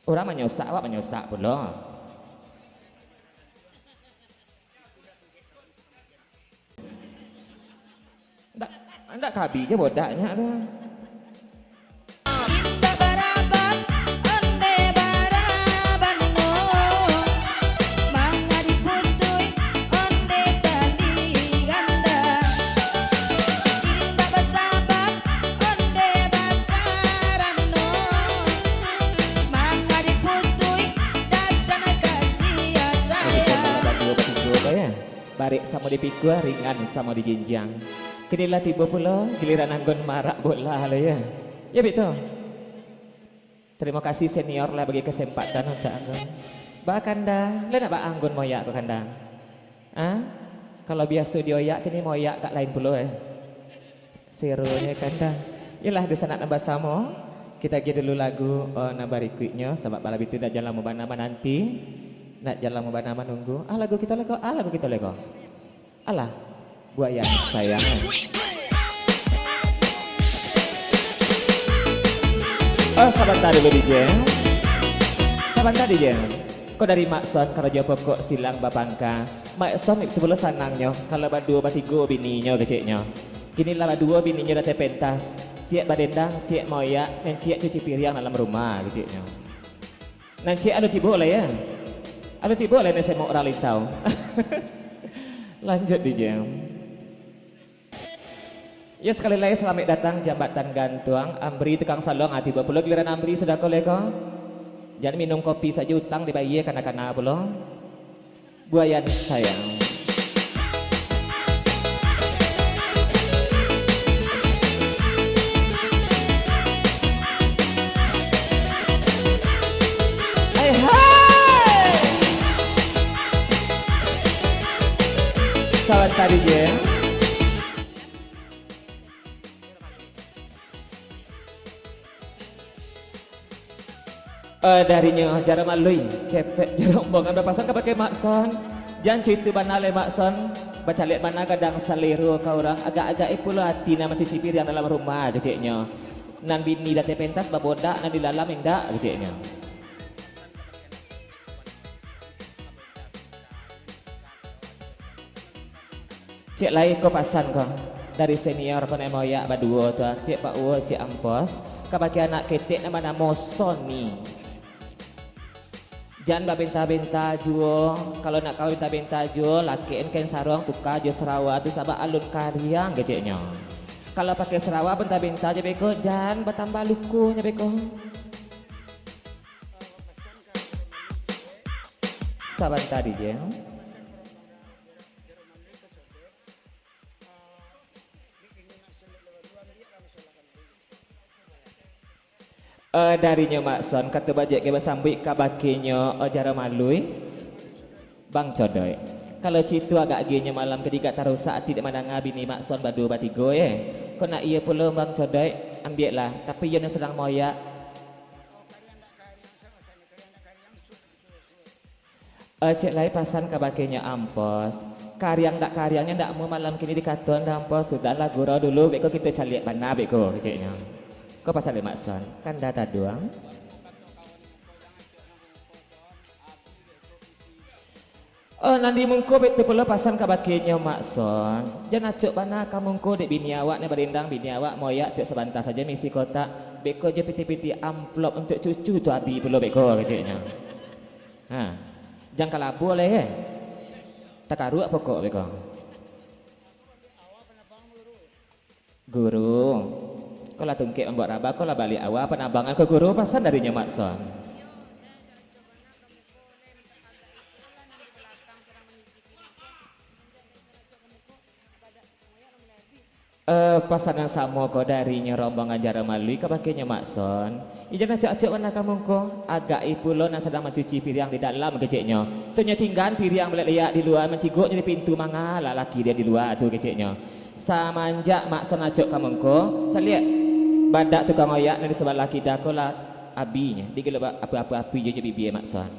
Orang menyosak awak menyosak pula. Ndak kabi je bodaknya dah. Barik sama dipikul, ringan sama dijinjang. Kinilah tiba pula giliran anggun marak bola lah ya. Ya betul. Terima kasih senior lah bagi kesempatan untuk anggun. Ba kanda, le nak ba anggun moyak ko kanda. Ah? Kalau biasa dioyak kini moyak kat lain pula serunya kanda. Yalah di sana nambah sama. Kita pergi dulu lagu nambah berikutnya sebab malam itu dah jalan nama nanti. Nak jalan nama nunggu. Lagu kita lego. Lagu kita lego. Alah, buaya sayang. Sabantar dulu DJ. Sabantar DJ. Kau dari Makson kalau jawab kok silang bapangka. Makson itu boleh sanangnya. Kalau berdua batigo bininya keciknya. Kini lah berdua bininya dah pentas. Cik badendang, cik moya, dan cik cuci piring dalam rumah keciknya. Nanti anu tiba lah ya. Anu tiba lah saya mau orang tahu. Lanjut DJ. Ya sekali lagi selamat datang jambatan gantuang Ambri tukang salong tiba pula giliran Ambri sudah koleko. Jangan minum kopi saja utang dibayar kana-kana pula. Buayan sayang. Sawan tadi je. Darinya jara malui cepet jarang bongan berpasang ke pakai makson. Jangan cerita banal makson. Baca lihat mana kadang saliru kau orang agak-agak pula hati nama cuci piring dalam rumah keciknya. Nan bini dah pentas babodak nan di dalam indak keciknya. Cik lain kau pasan kau dari senior kau nemoyak berdua tu cik Pak Uwo cik Ampos kau pakai anak ketek nama Sony. Jangan benta-benta jual kalau nak kau benta-benta jual laki ken sarong tukar jual Sarawak tu sabak alun karyang keciknya. Kalau pakai Sarawak benta-benta je beko jangan bertambah lukunya beko. Saban tadi je. Darinya Makson kata bajak ke basambik kabakinya jara malui Bang Codoy. Kalau citu agak ginya malam ketiga taruh saat tidak mandang bini Makson badu batigo kau nak iya pula Bang Codoy ambil lah tapi yang sedang moya. Cik lai pasan kabakinya Ampos. Karyang tak karyangnya tak mau malam kini dikatuan Ampos sudahlah gurau dulu beko kita caliak mana beko keciknya. Kau pasal Makson kan data doang. Nanti mungko betul pula pasan kabakinya Makson. Jangan acuk mana kamu mungko dek bini awak ni berendang bini awak moyak tiap sebentar saja misi kotak. Beko je piti-piti amplop untuk cucu tu abi pula beko keciknya. Jangan kalabu boleh tak karu apa kok beko. Guru. Kau lah tungkik membuat rabak, kau lah balik awal penabangan ke guru pasan darinya Makson. Pasan yang sama kau darinya rombongan jara malui kau pakainya Makson. Ijan acak-acak mana kamu kau agak ipulo yang sedang mencuci piring di dalam keciknya. Tunya tinggal piring melihat di luar menciguk di pintu manga laki dia di luar tu keciknya. Samanjak Makson acak kamu kau caliak. Badak tukang oyak ni sebelah kita kau lah abinya. Dia gelap apa-apa api je bibi Makson.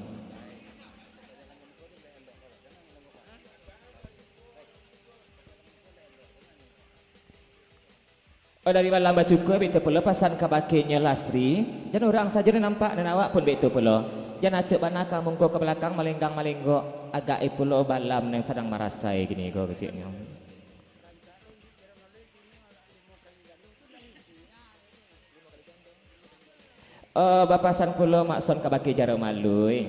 Oh dari malam bacuku begitu pula pasan kabakinya lastri. Jangan orang saja ni nampak dan awak pun begitu pula. Jangan acuk bana kamu ke belakang malenggang malenggo agak pulau balam yang sedang merasai gini go kecilnya. Oh bapasan pulau makson kabaki jaro malui.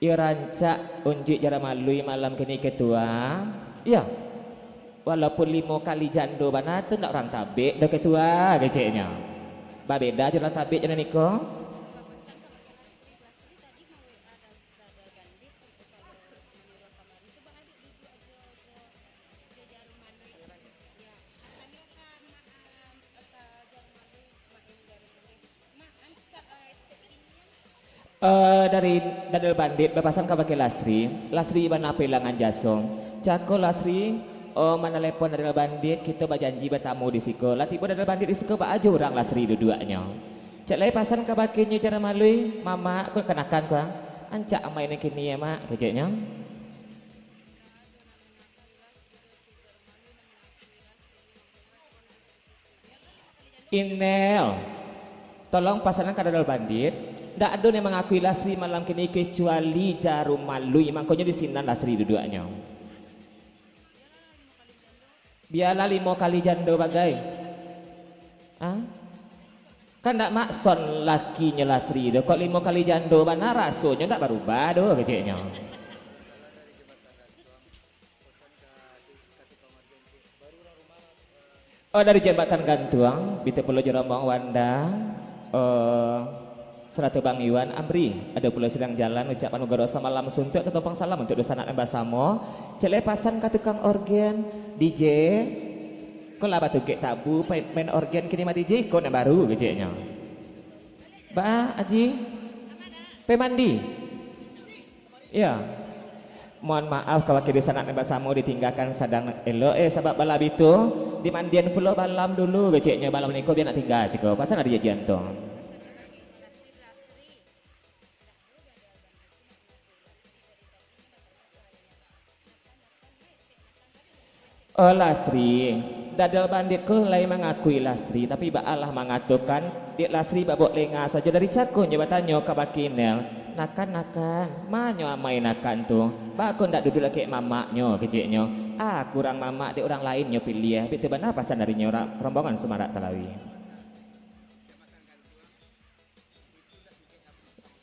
Ia rancak unjuk jaro malui malam kini ketua. Ya. Walaupun 5 kali jando bana tu nak orang tabik dah ketua kecilnya. Ba beda je orang tabik jangan niko. Dari dadal bandit bapasan ka bagi lastri bana pelangan jasong cako lastri mana lepon dadal bandit kita berjanji bertamu di siko lah tiba dadal bandit di siko ba aja orang lastri dua-duanya cak lai pasan ka baginya cara malui mama aku kenakan ka ancak main kini ya mak keceknya Inel tolong pasangan ka dadal bandit. Ndak ada yang mengakui lastri malam kini kecuali jarum malui makanya di sini lastri dua-duanya. Biarlah 5 kali jando bagai. Ah? Kan ndak makson lakinya lastri do. Kok 5 kali jando mana rasanya ndak berubah do keceknya. Oh dari jembatan gantung, bita pulau Jerombong Wanda. Seratu Bang Iwan Amri ada pula sedang jalan ucapan ugaro samalam suntuk ketumpang salam untuk dosa anak Mbasamo celepasan ka tukang organ DJ kok lah batu kek tabu main organ kini mah DJ kok nak baru keceknya ba Aji pemandi ya mohon maaf kalau kiri sana anak Mbasamo ditinggalkan sedang elo sebab balap itu di mandian pulau balam dulu keceknya balam niko biar nak tinggal sih kok pasan ada jantung. Oh lastri, dadal banditku lain mengakui lastri, tapi ba Allah mengatakan dik lastri babok lenga saja dari cakunya batanyo ke bakinel, nakan manyo amai nakan tu, ba aku ndak duduk lagi mamaknyo keciknyo, kurang mamak dik orang lainnya pilih, betul benar pasan darinya orang rombongan Semarak Talawi.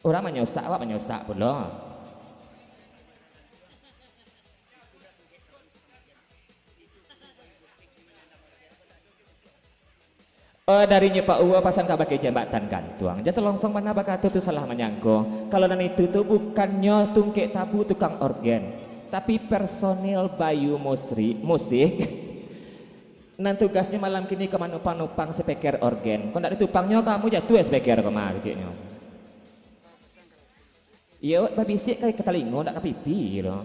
Orang menyosak, awak menyosak pula. Darinya Pak Uwa pasan kabake jambatan gantuang. Jatuh longsong mana bakatu tu salah menyangko. Kalau dan itu tuh bukannya tungkek tabu tukang organ, tapi personil Bayu musik. Nan tugasnya malam kini ke manupang-nupang speaker organ. Kau ndak ditupangnya kamu jatuh speaker kemana kecilnya. Iya, babisik kayak ketalingo ndak kapipi gitu.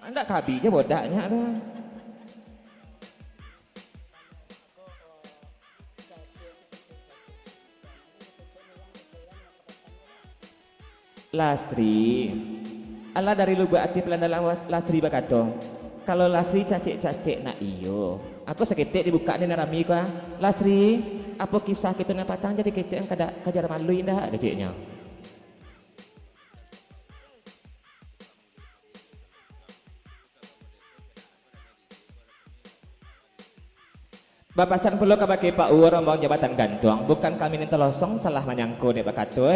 Ndak kabi aja bodaknya ada. Lastri Allah dari lubuk hati pelandalan lastri bakato kalau lastri cacik nak iyo aku seketik dibuka di narami ka lastri apa kisah kita napatang jadi kecek kada kajar malu indah keceknya Bapasan pulau kabake Pak Uwa rombong jabatan gantung bukan kami ni telosong salah menyangko dek bakato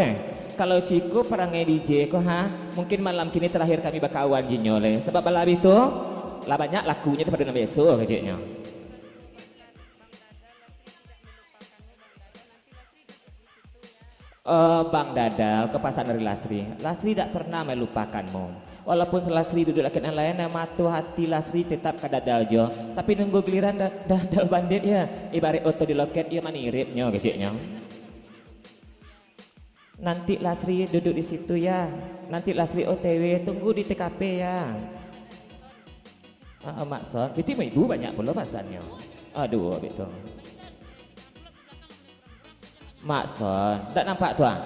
kalau ciku perangai DJ ko mungkin malam kini terakhir kami bakawan jinyole sebab balap itu lah banyak lakunya daripada besok keceknya Bang Dadal ke pasar dari Lasri tak pernah melupakanmu walaupun Lasri duduk laki yang lain matu hati Lasri tetap ke Dadal jo tapi nunggu giliran Dadal bandit ya ibarat oto di loket ia maniripnya keceknya nanti Lasri duduk di situ ya nanti Lasri OTW tunggu di TKP ya maksud itu ibu banyak pula pasannya aduh betul maksud tak nampak tuan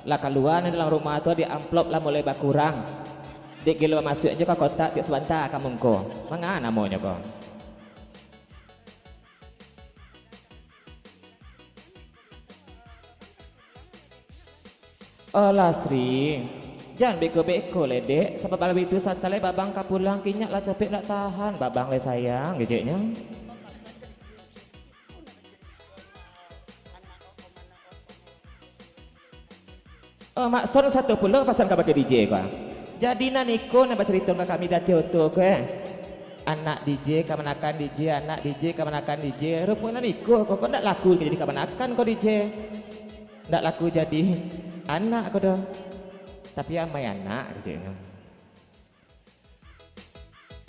lah keluar di dalam rumah tu di amplop lah mulai berkurang dek gelo masuk aja ke kotak tiap sebentar kamu ko mangana namanya ko Oh Lastri, jangan beko-beko le dek. Sebab kalau itu santai babang kapulang kinyak lah capek tak tahan. Babang le sayang gejeknya. Oh maksud satu puluh pasang kau pakai DJ kau. Jadi naniko nak cerita ke kami dah tuh ke. Anak DJ kamanakan DJ, anak DJ kamanakan DJ. Rupanya niko kau ndak laku jadi kamanakan kau DJ. Ndak laku jadi anak kau dah. Tapi amai anak DJ-nya.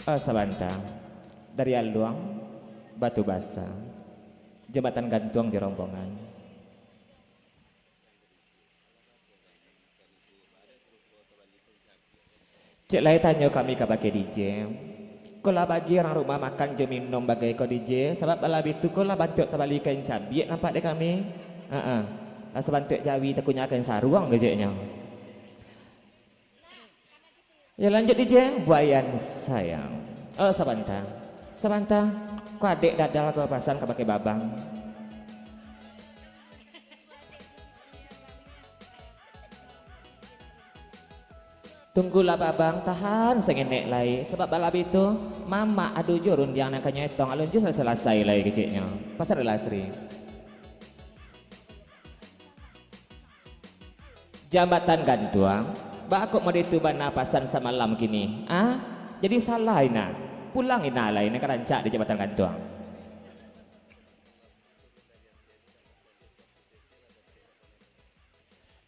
Oh sabantang dari Aluang Batu Basa Jembatan Gantung di rombongan. Cek lai tanya kami ke pakai DJ. Kau lah bagi orang rumah makan je minum bagai kau DJ. Sebab balap itu kau lah bantu terbalikan cabai nampak dek kami. Sebantuk jawi takutnya akan saruang gejeknya. Ya lanjut DJ. Buayan sayang. Oh sabantang. Sabantang. Kau adik dadal kau pasang kau pakai babang. Tunggulah babang tahan sengenek lai sebab balap itu mama adu jurun yang nak nyetong alun jus selesai lai keciknya pasal Lastri. Jambatan Gantung bak aku mau dituban napasan semalam kini jadi salah ina pulang ina lai nak rancak di Jambatan Gantung.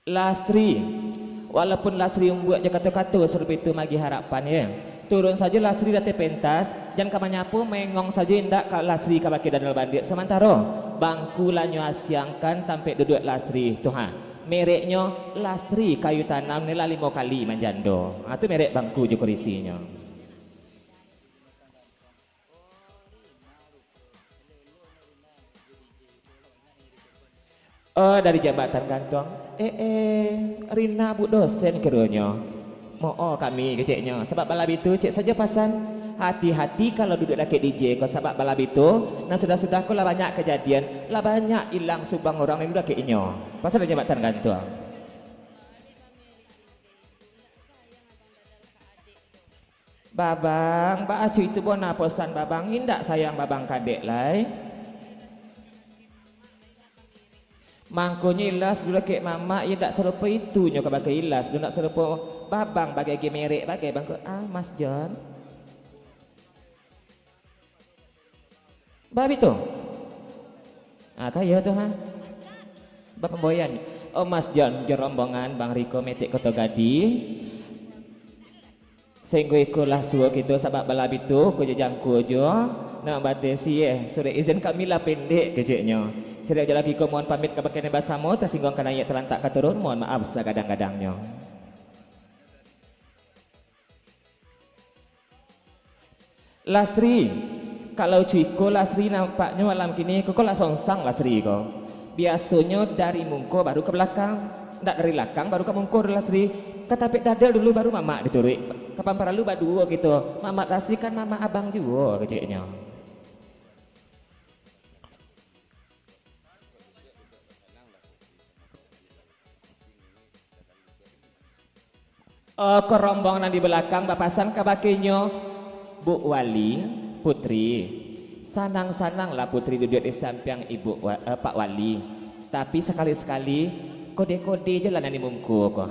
Lastri walaupun Lastri membuat je kata-kata serupa itu magi harapan ya. Turun saja Lastri dati pentas, jangan kamanyapu mengong saja indak kak Lastri kabaki dadal bandit. Sementara bangku lanyo asyangkan tampek duduk Lastri tuh mereknya Lastri kayu tanam nila 5 kali manjando. Itu merek bangku je kurisinya. Oh dari Jambatan Gantung. Rina bu dosen kerunya. Mau kami keceknya. Sebab balap itu cek saja pasan. Hati-hati kalau duduk dekat DJ kau sebab balap itu. Nah sudah-sudah kau lah banyak kejadian. Lah banyak hilang subang orang yang duduk dekatnya. Pasal Jambatan Gantung. Babang, Mbak Acu itu bona pesan babang. Indak sayang babang kadek lai. Mangkonya ilas dulu kek mama ya tak serupa itu nyoka bagai ilas dulu tak serupa babang bagai gemerek bagai bangku Mas John babi tu kaya tu bapak boyan oh Mas John rombongan Bang Riko metik Kota Gadi sehingga ikulah suwa gitu sabak balab itu ko jangku jo nak batesi sudah izin kami lah pendek keceknya. Sedap jalan Piko mohon pamit ke bagian basamu tersinggung kena ia terlantak ke turun mohon maaf segadang-gadangnya. Lastri kalau ciko Lastri nampaknya malam kini kok lah songsang Lastri kok biasanya dari mungko baru ke belakang ndak dari belakang baru ke mungko Lastri ketapik dadal dulu baru mama diturut kapan paralu baduo gitu mama Lastri kan mama abang juga keceknya. Kerombongan di belakang bapasan kabakinyo Bu Wali Putri sanang-sanang lah Putri duduk di samping Ibu Pak Wali tapi sekali-sekali kode-kode je lah nani mungku kok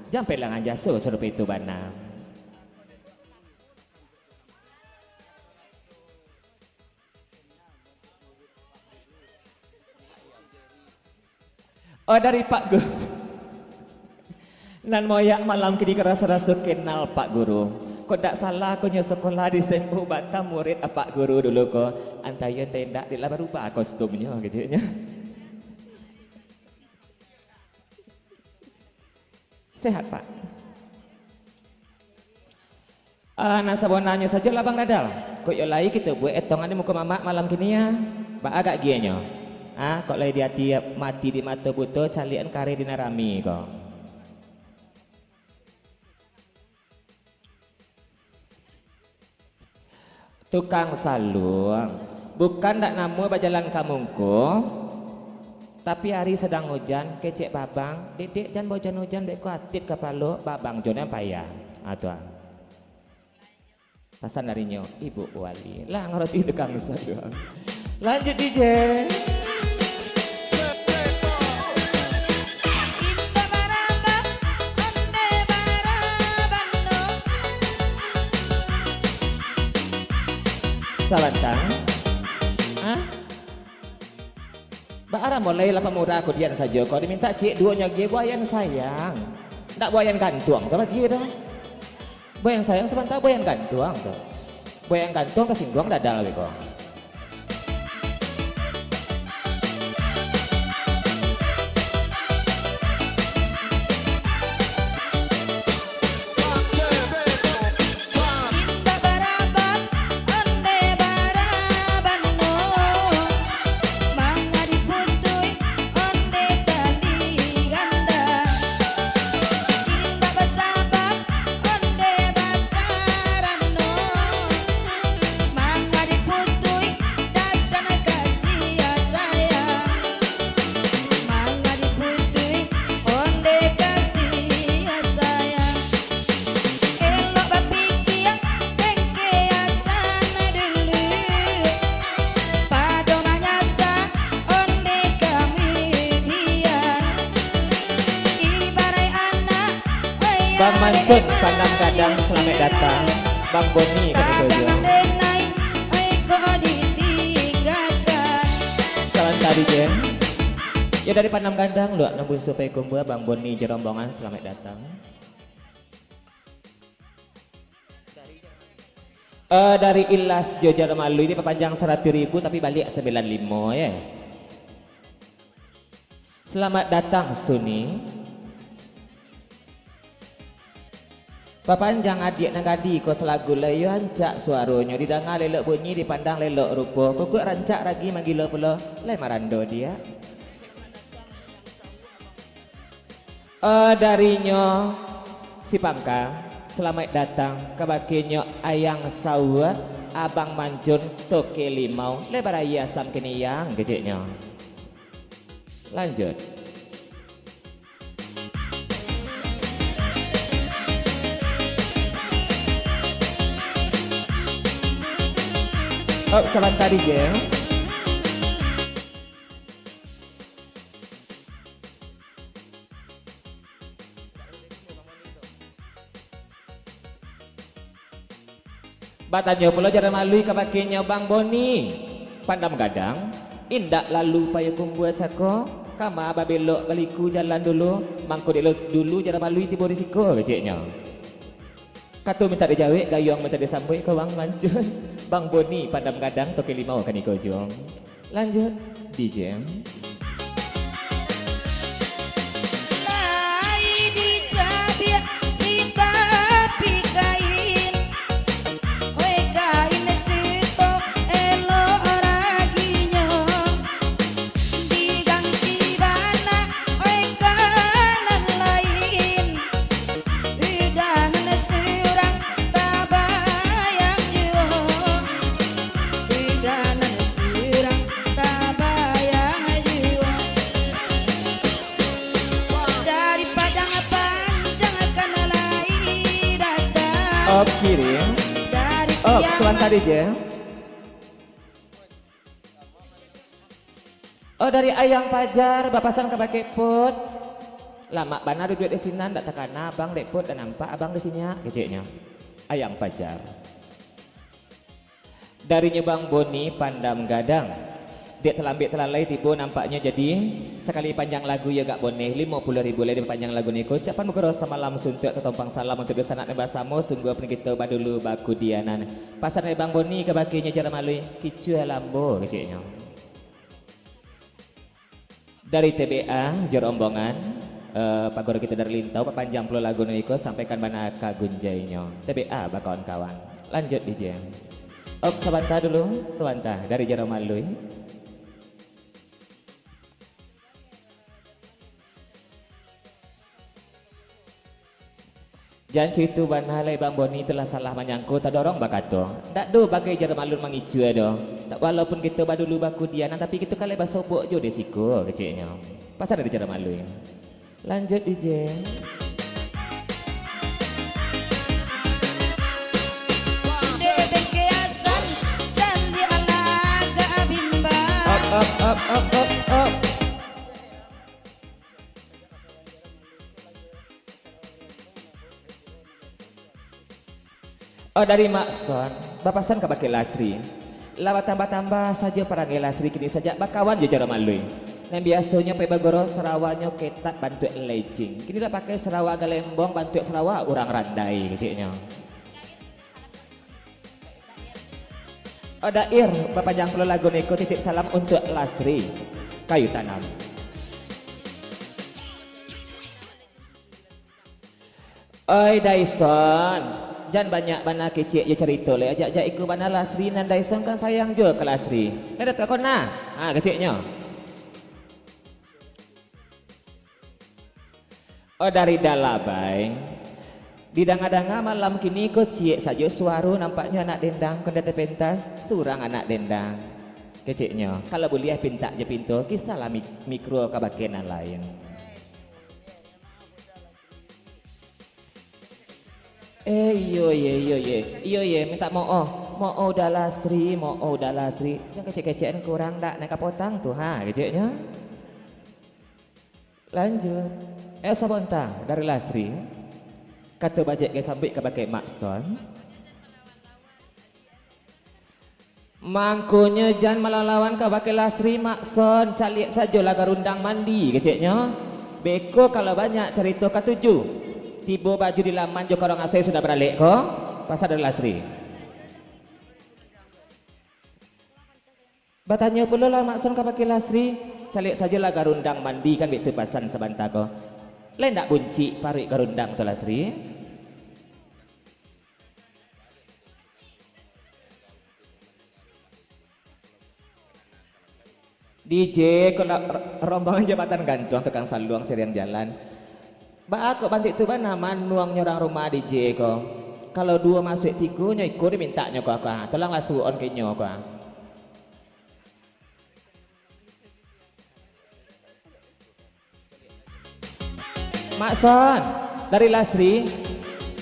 jangan pelangan jasa serupa itu bana. Dari Pak Guru nan moyak malam kini kerasa-rasa kenal Pak Guru. Kok tak salah aku sekolah di Sembu Batam murid Pak Guru dulu kok. Antaya tendak dia lah berubah kostumnya gitu nya. Sehat Pak. Nasabonanya saja lah Bang Dadal. Kok yo lai kita buat etongan di muka mamak malam kini ya. Pak agak gianya. Kok lai dia tiap mati di mata buto calian kare di narami kok. Tukang salung bukan tak namu bajalan kamungku Tapi hari sedang hujan, kecek babang, dedek jan bojan hujan beko atit kepala, babang jona payah. Atua. Pasan darinya Ibu Wali. Lah ngerti tukang doang. Lanjut DJ. Salantang. Hah? Baara mulai lah pemurah aku dian saja. Kau diminta cik duanya dia buayan sayang. Tak buayan gantung tu lagi dah. Buayan sayang sebentar buayan gantung tu. Buayan gantung kesinggung dadal kau. Bang Mancun, Pandang Gadang, selamat datang. Bang Boni, kami kerja. Salam tadi Jen. Ya dari Pandang Gadang, lu nembus supaya kumpul Bang Boni Jerombongan, selamat datang. Dari Ilas Jojar Malu ini perpanjang 100.000 tapi balik 95 ya. Selamat datang Suni. Papanjang adik nang gadi ko selagu layu hancak suaranya didengar lelok bunyi dipandang lelok rupa kukuk rancak lagi manggila pula lai marando dia. Darinya si Pangka selamat datang ke baginya Ayang Sawa Abang Mancun Toke Limau lebar ayasan kini yang gejeknya. Lanjut. Oh, sebentar ya. Batanya pula jangan malui kebakinya Bang Boni. Pandam Gadang, indak lalu payah kumbuat cako. Kama babelok baliku jalan dulu, mangko dulu jangan malui tiba risiko keceknya. Katu minta dijawab, gayung minta disambut ke Bang Mancun. Bang Boni, Pandam Gadang, Toke Limau kan iko jom. Lanjut, DJ. Op kirim. Op sebentar aja. Oh dari Ayang Pajar, bapasan ke pakai put. Lama bana duit di sini, ndak takana abang dek put dan nampak abang di sini keceknya. Ayang Pajar. Darinya Bang Boni Pandam Gadang. Dek terlambat terlalai tiba nampaknya jadi sekali panjang lagu ya gak boneh 50.000 lagi panjang lagu ni ko capan muka rosa malam suntuk tertompang salam untuk sanak nebas samo sungguh pun kita badulu baku dianan pasar Bang Boni ke bakinya jalan malui kicu lambo keciknya dari TBA Jerombongan Pak Guru kita dari Lintau panjang puluh lagu ni ko sampaikan mana kagunjainya TBA bakawan kawan lanjut DJ sebentar dulu sebentar dari Jalan Malui. Jangan cerita banalai Bang Boni telah salah menyangkut tak dorong bakato. Tak do bagai jarum alun mengicu do. Tak walaupun kita dulu baku dianan tapi kita kali basobok jo desiko keciknya. Pasal ada cara malu ya. Lanjut DJ. Up. Oh dari Makson, bapasan ke Bakil Lasri. Lawa tambah-tambah saja peranggai Lasri kini saja bakawan je cara malui. Yang biasanya pebagoro Sarawaknya ketat bantu lecing. Kini dah pakai Sarawak Galembong bantu Sarawak orang randai keciknya. Oh dair, bapak yang perlu lagu neko titip salam untuk Lasri. Kayu tanam. Oi Dyson, jangan banyak mana kecik je cerita le. Ajak-ajak ikut mana Lasri dan Dyson kan sayang juga ke Lasri. Lihat tak kau nak? Keciknya. Oh dari Dalabai. Di danga-danga malam kini kau ciek saja suara nampaknya anak dendang kena pentas surang anak dendang. Keciknya. Kalau boleh pinta je pintu kisahlah mikro ke bagian lain. Iyo minta mau dah Lasri, yang kecek-kecekan kurang tak nak potang tuh keceknya. Lanjut. Sabonta dari Lasri. Kata bajet ke sampai ke pakai Makson. Mangkunya jangan malah lawan ke pakai Lasri Makson, calik saja laga rundang mandi keceknya. Beko kalau banyak cerita ke-7. Tiba baju di laman jo korang asai sudah beralik ko pasal dari Lasri. Batanya pula lah Makson ka pakai Lasri, calik saja lah garundang mandi kan begitu pasan sebentar ko. Lain tak bunci parik garundang tu Lasri. DJ kalau rombongan jabatan gantung tukang saluang seriang jalan. Ba aku bantik tu mana manuang nyorang rumah DJ ko. Kalau dua masuk tiga nya ikut diminta nya ko aku. Tolonglah suon ke nyo ko. Makson dari Lasri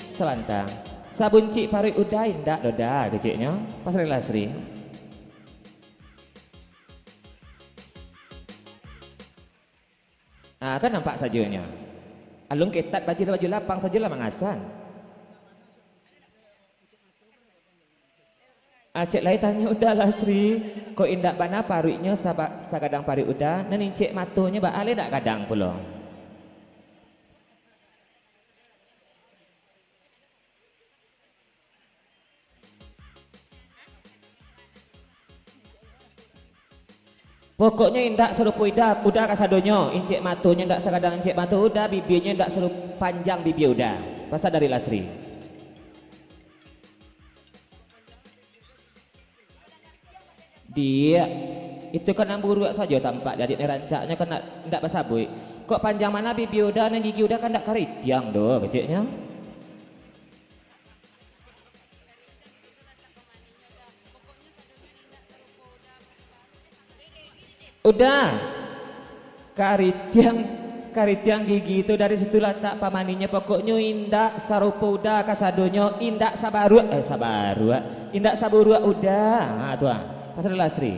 sebentar. Sabun cik parik udah indak doda keciknya. Pas dari Lasri. Kan nampak sajanya. Alung ketat baju lapang sajalah mengasan. Cik lain tanya udah Lasri, kok indak bana pariknya sakadang parik udah, nan cik matonya ba ale dak kadang pula. Pokoknya indak serupa udah kasadonyo, incik matonya indak sakadang incik mato udah, bibirnya indak serupa panjang bibir udah. Pasal dari Lasri. Dia itu kan amburuak saja tampak dari rancaknya kan ndak basabui. Kok panjang mana bibir udah dan gigi udah kan ndak karitiang doh keciknya. Udah karitiang gigi itu dari situ letak pamaninya pokoknya indak sarupa udah kasadonyo indak sabarua indak saburua udah tuh pasal Lasri.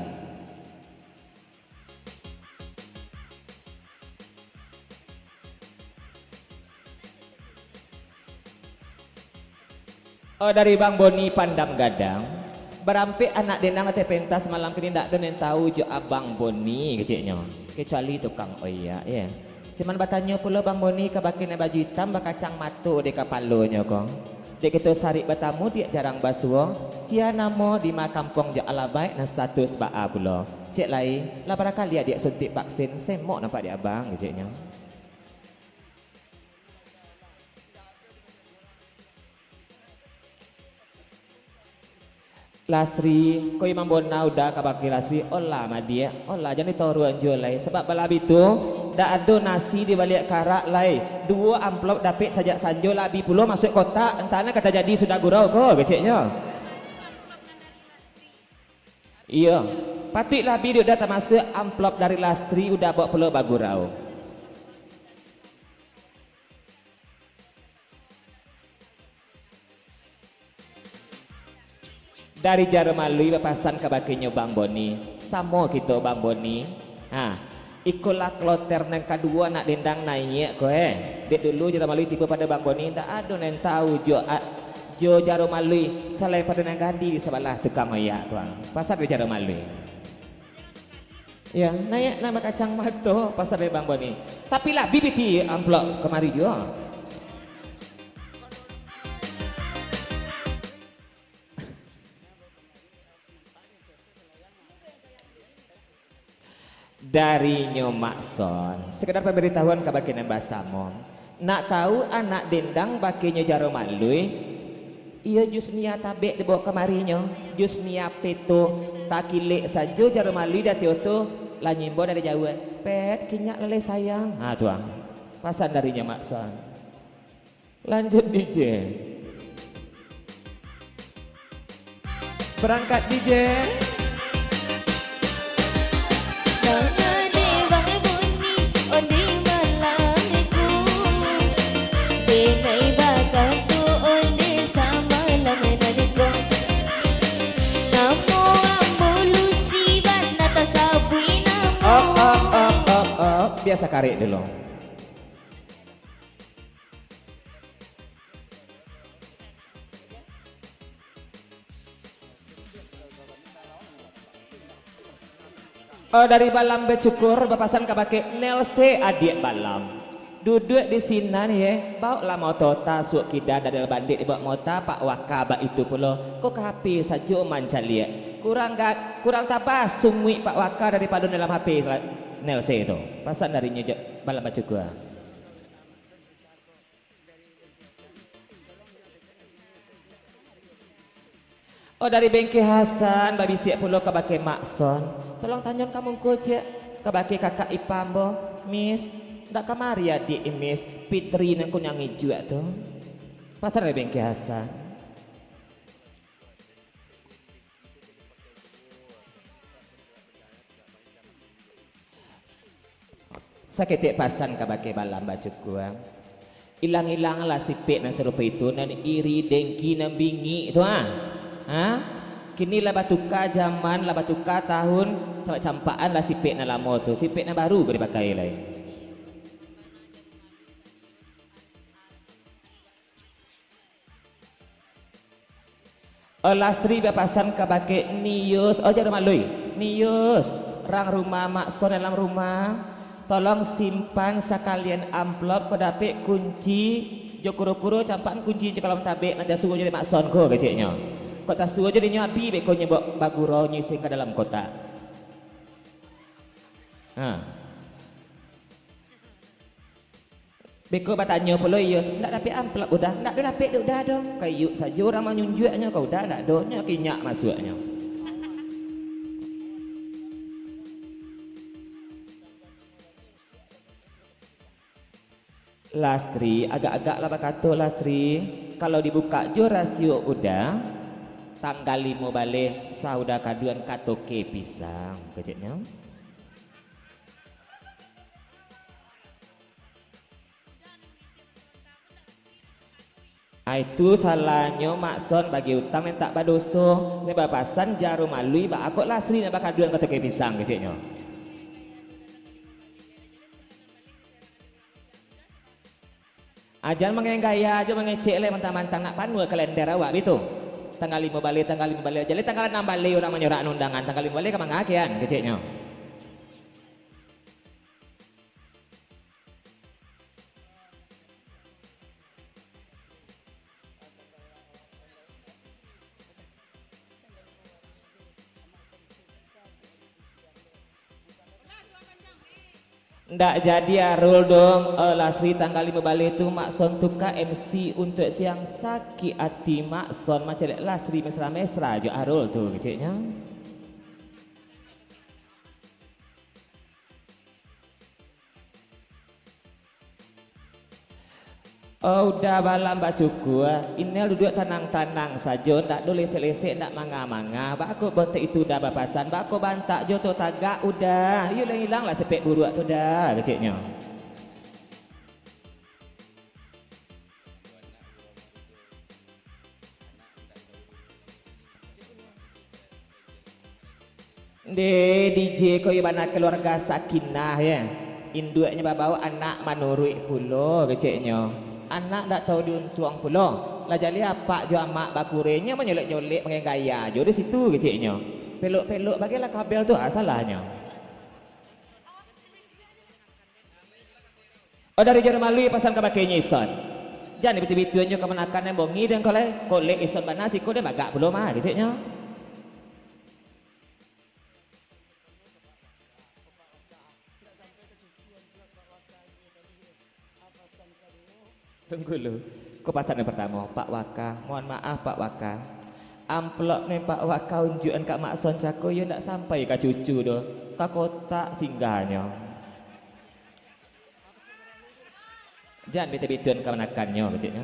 Oh dari Bang Boni Pandam Gadang. Berampik anak denang ate pentas malam kini ndak ada yang tahu jo Abang Boni keciknya. Kecuali tukang oya ya. Cuman batanya pula Bang Boni ke bakin baju hitam bakacang mato de kapalonya kong. Dek kita sarik batamu dia jarang basuh. Sia namo di makampung jo alabai na status baa pula. Cek lai lah barakali dia suntik vaksin semok nampak dia abang keciknya. Lasri, kau imam bona udah kabaki Lasri, olah ma dia, olah jangan ditoruan jolai. Sebab balap itu, dak ada nasi di balik karak lai. 2 amplop dapet sajak sanjo labi pulo masuk kotak. Entahnya kata jadi sudah gurau kau beceknya. Iya, patutlah bidu datang masuk amplop dari Lastri udah bawa peluk bagurau. Dari Jarum Alui bepasan ke bakinya Bang Boni. Samo kita Bang Boni. Ikulah kloter yang kedua nak dendang naik kowe. Dek dulu Jarum Alui tiba pada Bang Boni ndak ada yang tahu Jo Jarum Alui selain pada nang gadi di sebelah tukang oyak tuang. Pasar di Jarum Alui. Ya, naik nama kacang mato pasar di Bang Boni. Tapi lah bibiti amplop kemari juga. Dari Nyomakson sekedar pemberitahuan ke bagian Basamo nak tahu anak dendang bakinya Jarum Alui iya jus nia tabek dibawa kemarinya jus nia peto tak kilik saja Jarum Alui dati oto lanyimbo dari jauh pet kinyak lele sayang tuang pasan dari Nyomakson lanjut DJ berangkat DJ biasa karik dulu. Dari Balam Becukur bepasan ke bake Nelse adik Balam duduk di sini nih ya bawa lah moto tasuk kita dari bandit bawa mota Pak Wakaba itu pula kok HP saja mancalia kurang tabas sumui Pak Waka daripada dalam HP Nelse itu pasan dari nyejak Balam Becukur. Dari Bengke Hasan babi siap pulau ke bake Makson tolong tanyakan kamu kocek ke bake kakak ipambo Miss ndak kamari ya di Miss Fitri nang kunyang hijau tuh pasar dari Bengke Hasan sakit pasan ke bake Balam bacuk gua hilang-hilang lah si pek nang serupa itu nan iri dengki nan bingi itu kini lah batuka zaman lah batuka tahun campaan lah sipek na lamo tu sipek na baru kau dipakai lah Lastri bepasan ke bake Nius Jarum Alui Nius rang rumah Makson dalam rumah tolong simpan sekalian amplop kau dapet kunci jokuro-kuro campaan kunci kalau tabek nanti suruh jadi Makson kau keciknya kota suruh jadi nyabi bekonya baguro nyising ke dalam kota beko bertanya pula iya ndak dapat amplop udah ndak dapat udah dong kayu saja orang menyunjuknya kau udah ndak donya kinyak masuknya Lastri agak-agak lah kata Lastri kalau dibuka jo rasio udah tanggal 5 balik sauda kaduan katoke pisang keciknya itu salahnya Makson bagi utang yang tak badoso ini bapasan Jarum Alui bak akut Lastri yang bakal kaduan katoke pisang keciknya ajan mengengkaya aja mengecek le mentang-mentang nak panua kalender awak itu tanggal 5 balik jadi tanggal 6 balik orang menyorak undangan tanggal 5 balik kemang akian keciknya ndak jadi Arul dong Lastri tanggal 5 balik itu Makson tuka MC untuk siang sakit hati Makson macam Lastri mesra-mesra aja Arul tuh keciknya Oh udah balam mbak cukup. Ini duduk tenang-tenang saja, tak boleh lesek-lesek, tak manga-manga. Bak aku botek itu dah bapasan, bak aku bantak joto tagak udah. Hilang lah sepek buruk tu dah keciknya. De DJ kau ibana keluarga sakinah ya. Induknya bawa anak manurui pulo keciknya. Anak tak tahu diuntuang pulo. Lah jadi apa jo amak bakurenya menyolek-nyolek pakai gaya jo di situ keciknya. Peluk-peluk bagilah kabel tu asalahnya. Oh dari jari malui pasan ke bakainya ison. Jangan betul-betulnya kemenakan yang bongi dan kolek ison banasi kau dia bagak belum ah keciknya. Tunggu lu, kepasan yang pertama, Pak Waka, mohon maaf Pak Waka. Amplop nih Pak Waka unjukan Kak Makson Cako ya ndak sampai ke cucu doh, ke kotak singgahnya. Jangan betul-betul kemenakannya keciknya.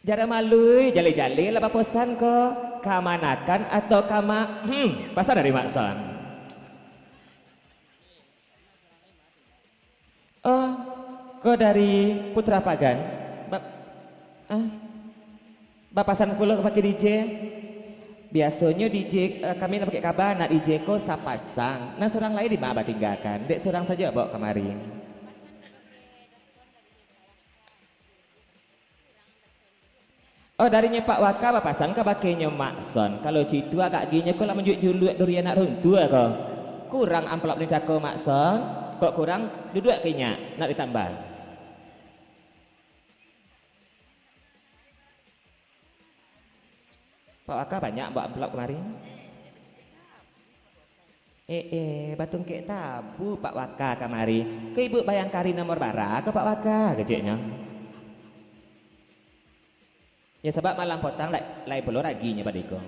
Jara malui jali-jali lah paposan ko kamanakan atau kama pasal dari Makson. Oh kau dari Putra Pagan, bapasan pulau pakai DJ. Biasanya DJ kami nak pakai kabar nak DJ ko sapasang. Nah seorang lain di mana tinggalkan? Dek seorang saja bawa kemari. Oh darinya Pak Waka bapasan ke pakainya Makson. Kalau citu agak gini kau lah menjuk juluat duri anak runtua kau. Kurang amplop ni cako Makson. Kok kurang duduk kayaknya nak ditambah. Pak Waka banyak buat amplop kemarin. Batung kek tabu Pak Waka kemari. Ke ibu Bayangkari nomor bara ke Pak Waka keciknya. Ya sebab malam potang lai belum raginya padiko.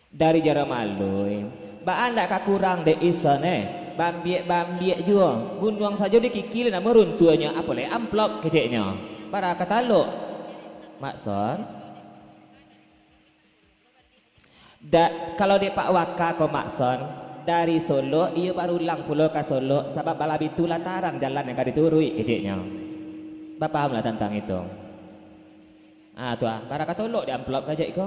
Dari jara malui. Baan tak kurang de ison bambiek juga. Gunduang saja dikikil nama runtuanya apa le amplop keciknya. Para katalog. Makson. Kalau di Pak Waka ko Makson dari Solo ia baru ulang pulau ke Solo sebab balap itu lataran jalan yang kadi turui keciknya. Bapak pahamlah tentang itu. Ah tuah, para katolok di amplop kajak iko.